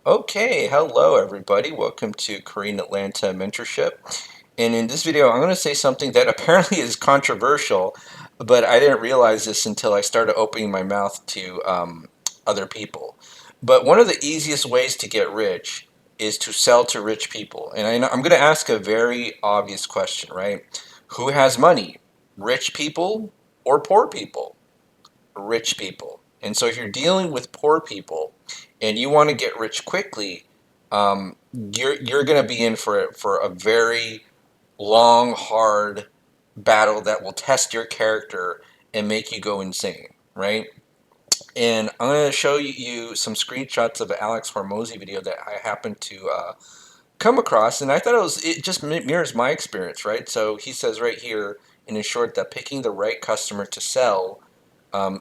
Okay, hello everybody. Welcome to Korean Atlanta Mentorship. And in this video, I'm going to say something that apparently is controversial, but I didn't realize this until I started opening my mouth to other people. But one of the easiest ways to get rich is to sell to rich people. And I'm going to ask a very obvious question, right? Who has money? Rich people or poor people? Rich people. And so if you're dealing with poor people and you want to get rich quickly, you're going to be in for a very long, hard battle that will test your character and make you go insane, right? And I'm going to show you some screenshots of an Alex Hormozy video that I happened to come across, and I thought it just mirrors my experience, right? So he says right here, in short, that picking the right customer to sell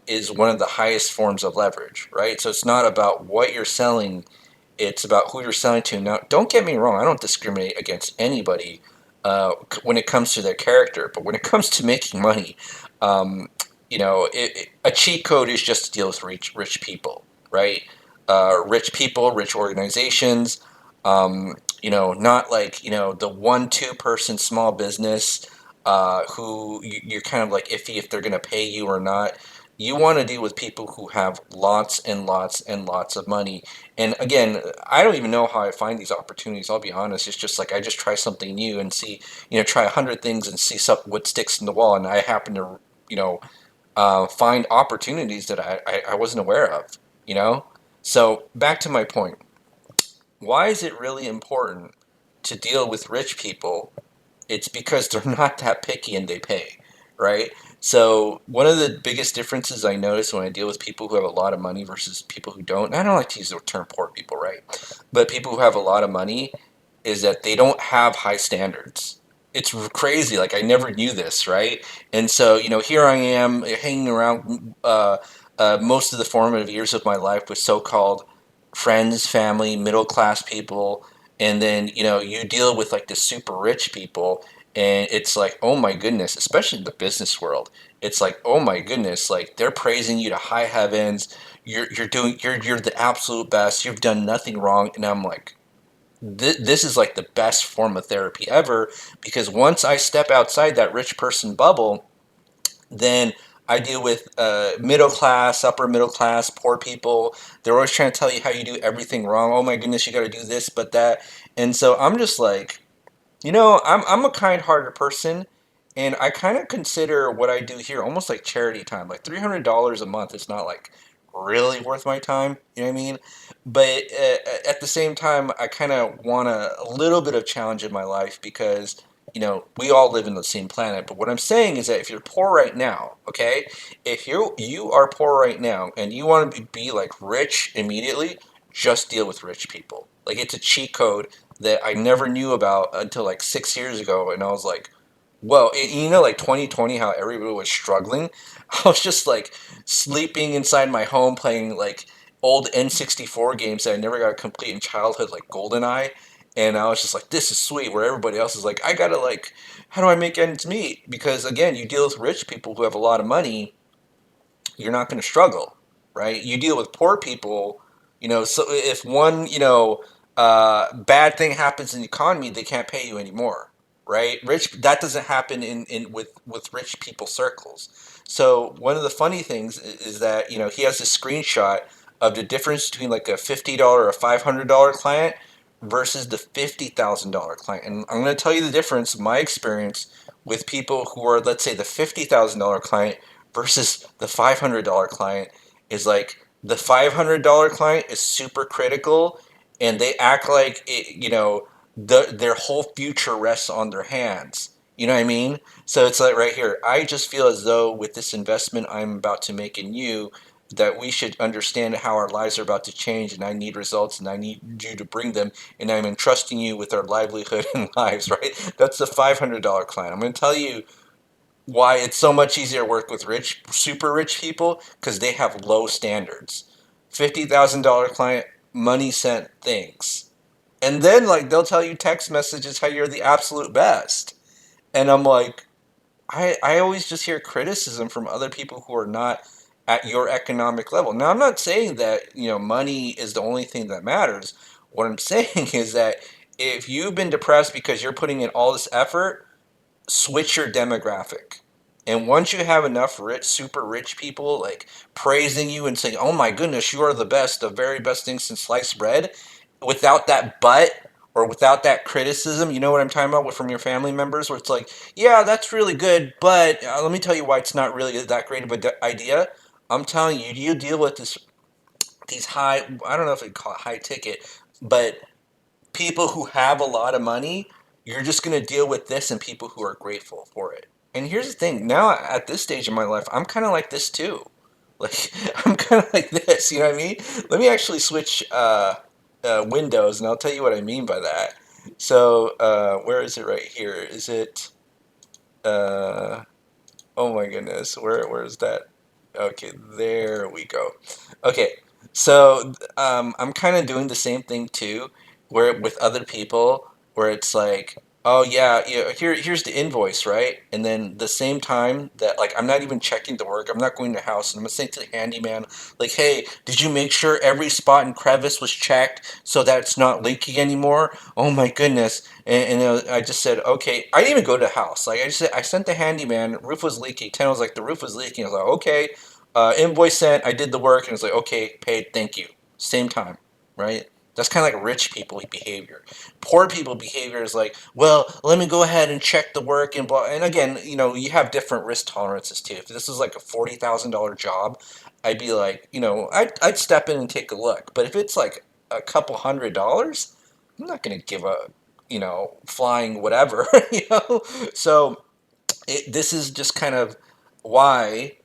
is one of the highest forms of leverage, right? So it's not about what you're selling, it's about who you're selling to. Now, don't get me wrong, I don't discriminate against anybody when it comes to their character, but when it comes to making money, um, a cheat code is just to deal with rich people, right? Rich people, rich organizations, not like, the one, two person small business who you're kind of like iffy if they're going to pay you or not. You want to deal with people who have lots and lots and lots of money. And again, I don't even know how I find these opportunities. I'll be honest. It's just like I just try something new and see, try 100 things and see what sticks in the wall. And I happen to, find opportunities that I wasn't aware of, you know? So back to my point. Why is it really important to deal with rich people? It's because they're not that picky and they pay, right? So one of the biggest differences I notice when I deal with people who have a lot of money versus people who don't, and I don't like to use the term poor people, right? But people who have a lot of money is that they don't have high standards. It's crazy. Like I never knew this, right? And so, here I am hanging around most of the formative years of my life with so-called friends, family, middle class people, and then you deal with like the super rich people, and it's like, oh my goodness, especially in the business world, it's like, oh my goodness, like they're praising you to high heavens. You're the absolute best. You've done nothing wrong, and I'm like, this is like the best form of therapy ever, because once I step outside that rich person bubble, then I deal with middle class, upper middle class, poor people. They're always trying to tell you how you do everything wrong. Oh my goodness, you got to do this, but that. And so I'm just like, I'm a kind-hearted person, and I kind of consider what I do here almost like charity time. Like $300 a month is not like really worth my time. You know what I mean? But at the same time, I kind of want a little bit of challenge in my life because we all live in the same planet. But what I'm saying is that if you're poor right now, okay, if you are poor right now and you want to be like rich immediately, just deal with rich people. Like it's a cheat code that I never knew about until like 6 years ago, and I was like, "Whoa!" Like 2020, how everybody was struggling. I was just like sleeping inside my home, playing like old N64 games that I never got to complete in childhood, like GoldenEye. And I was just like, "This is sweet." Where everybody else is like, "I gotta like, how do I make ends meet?" Because again, you deal with rich people who have a lot of money, you're not going to struggle, right? You deal with poor people, so if one, bad thing happens in the economy, they can't pay you anymore, right? That doesn't happen in with rich people circles. So one of the funny things is that, he has a screenshot of the difference between like a $50 or a $500 client versus the $50,000 client. And I'm going to tell you the difference, my experience with people who are, let's say, the $50,000 client versus the $500 client is like the $500 client is super critical, and they act like their whole future rests on their hands. You know what I mean? So it's like right here. I just feel as though with this investment I'm about to make in you, that we should understand how our lives are about to change, and I need results, and I need you to bring them, and I'm entrusting you with our livelihood and lives, right? That's the $500 client. I'm going to tell you why it's so much easier to work with super rich people, because they have low standards. $50,000 client, money sent, things. And then like they'll tell you text messages how you're the absolute best. And I'm like, I always just hear criticism from other people who are not at your economic level. Now, I'm not saying that, money is the only thing that matters. What I'm saying is that if you've been depressed because you're putting in all this effort, switch your demographic. And once you have enough rich, super rich people like praising you and saying, "Oh my goodness, you are the best, the very best thing since sliced bread," without that but or without that criticism, you know what I'm talking about from your family members, where it's like, "Yeah, that's really good, but let me tell you why it's not really that great of an idea." I'm telling you, you deal with these high, I don't know if they call it high ticket, but people who have a lot of money, you're just going to deal with this and people who are grateful for it. And here's the thing, now at this stage in my life, I'm kind of like this too. Like, I'm kind of like this, you know what I mean? Let me actually switch windows and I'll tell you what I mean by that. So, where is it right here? Is it, uh, oh my goodness, where is that? Okay, there we go. Okay, so I'm kind of doing the same thing too, where with other people, where it's like, oh yeah, here's the invoice, right? And then the same time that like I'm not even checking the work, I'm not going to the house, and I'm gonna say to the handyman, like, hey, did you make sure every spot and crevice was checked so that it's not leaking anymore? Oh my goodness. And I just said, okay. I didn't even go to the house. Like I just said, I sent the handyman. Roof was leaking. Ten was like, the roof was leaking. I was like, okay. Invoice sent. I did the work, and it's like, okay, paid. Thank you. Same time, right? That's kind of like rich people behavior. Poor people behavior is like, well, let me go ahead and check the work and blah. And again, you have different risk tolerances too. If this is like a $40,000 job, I'd be like, I'd step in and take a look. But if it's like a couple $100, I'm not gonna give a, flying whatever, So this is just kind of why,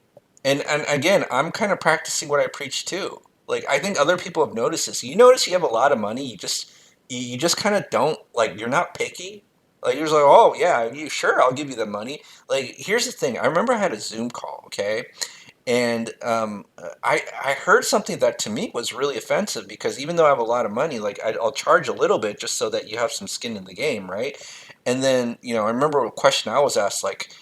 and again, I'm kind of practicing what I preach too. Like I think other people have noticed this. You notice you have a lot of money, you just kind of don't like. You're not picky. Like you're just like, oh yeah, you sure? I'll give you the money. Like here's the thing. I remember I had a Zoom call, okay, and I heard something that to me was really offensive because even though I have a lot of money, like I'll charge a little bit just so that you have some skin in the game, right? And then I remember a question I was asked, like,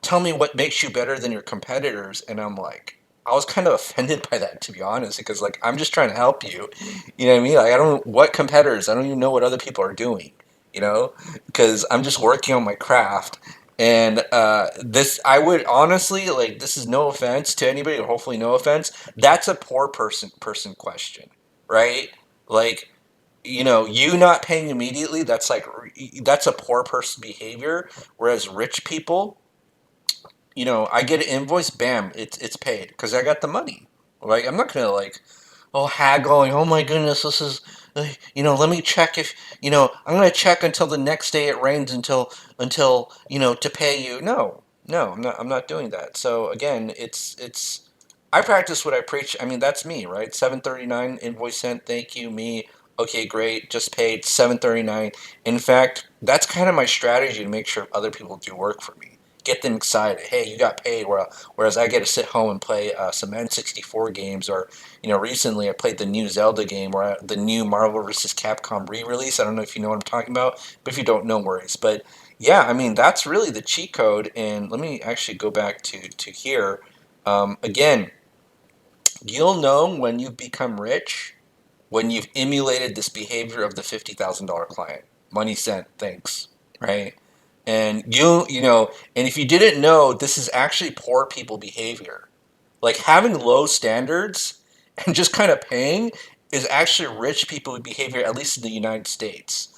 tell me what makes you better than your competitors, and I'm like, I was kind of offended by that, to be honest, because like I'm just trying to help you, you know what I mean? Like I don't what competitors, I don't even know what other people are doing, because I'm just working on my craft. And this, I would honestly like. This is no offense to anybody, or hopefully no offense. That's a poor person question, right? Like, you not paying immediately. That's a poor person behavior. Whereas rich people, I get an invoice, bam, it's paid because I got the money. Like, I'm not gonna like, oh, haggling. Oh my goodness, this is, let me check if, I'm gonna check until the next day it rains until to pay you. No, no, I'm not doing that. So again, it's I practice what I preach. I mean, that's me, right? 739 invoice sent. Thank you, me. Okay, great. Just paid 739. In fact, that's kind of my strategy to make sure other people do work for me. Get them excited. Hey, you got paid. Whereas I get to sit home and play some N64 games, or recently I played the new Zelda game, or the new Marvel vs. Capcom re-release. I don't know if you know what I'm talking about, but if you don't, no worries. But yeah, I mean that's really the cheat code. And let me actually go back to here. Again, you'll know when you've become rich when you've emulated this behavior of the $50,000 client. Money sent, thanks, right? And and if you didn't know, this is actually poor people behavior. Like having low standards and just kind of paying is actually rich people behavior, at least in the United States.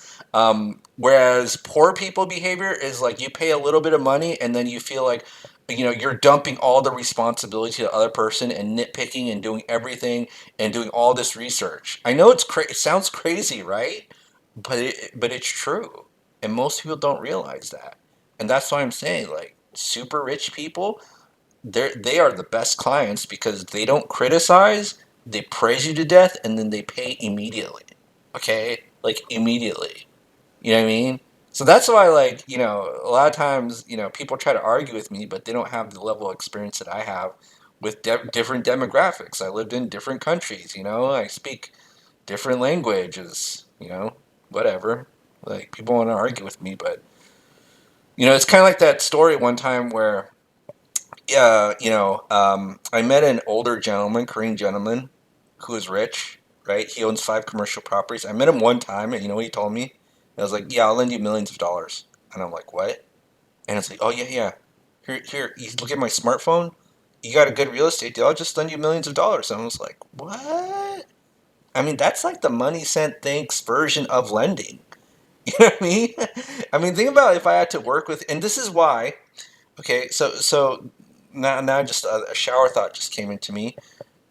Whereas poor people behavior is like you pay a little bit of money and then you feel like you're dumping all the responsibility to the other person and nitpicking and doing everything and doing all this research. I know it sounds crazy, right? But it's true, and most people don't realize that, and that's why I'm saying like super rich people, they are the best clients because they don't criticize, they praise you to death, and then they pay immediately. Okay, like immediately. You know what I mean? So that's why, like, a lot of times, people try to argue with me, but they don't have the level of experience that I have with different demographics. I lived in different countries, I speak different languages, whatever. Like, people want to argue with me, but, it's kind of like that story one time where I met an older gentleman, Korean gentleman, who is rich, right? He owns 5 commercial properties. I met him one time, and you know what he told me? I was like, "Yeah, I'll lend you millions of dollars." And I'm like, "What?" And it's like, "Oh yeah, yeah. Here. You look at my smartphone. You got a good real estate deal. I'll just lend you millions of dollars." And I was like, "What?" I mean, that's like the money sent thanks version of lending. You know what I mean? I mean, think about if I had to work with, and this is why. Okay, so now just a shower thought just came into me.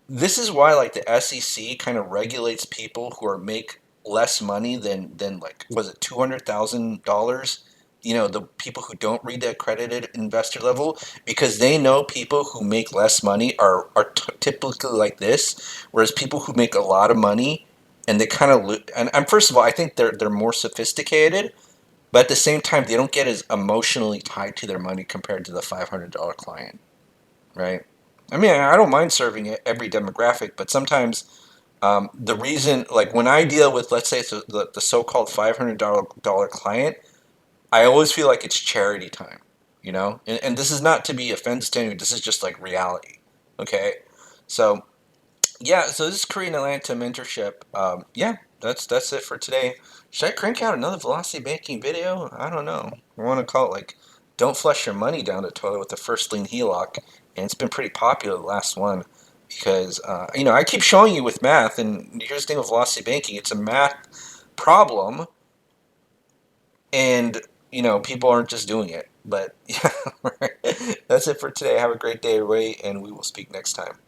This is why like the SEC kind of regulates people who are make less money than like was it $200,000? You know, the people who don't read the accredited investor level because they know people who make less money are typically like this, whereas people who make a lot of money and they kind of and first of all, I think they're more sophisticated, but at the same time, they don't get as emotionally tied to their money compared to the $500 client, right? I mean, I don't mind serving every demographic, but sometimes the reason, like when I deal with, let's say, the so-called $500 client, I always feel like it's charity time, you know? And this is not to be offensive to anyone, this is just like reality, okay? So, yeah, so this is Korean Atlanta mentorship. Yeah, that's it for today. Should I crank out another velocity banking video? I don't know. I want to call it like "Don't flush your money down the toilet with the first lien HELOC," and it's been pretty popular the last one because I keep showing you with math, and here's the thing with velocity banking: it's a math problem, and people aren't just doing it. But yeah, that's it for today. Have a great day, everybody, and we will speak next time.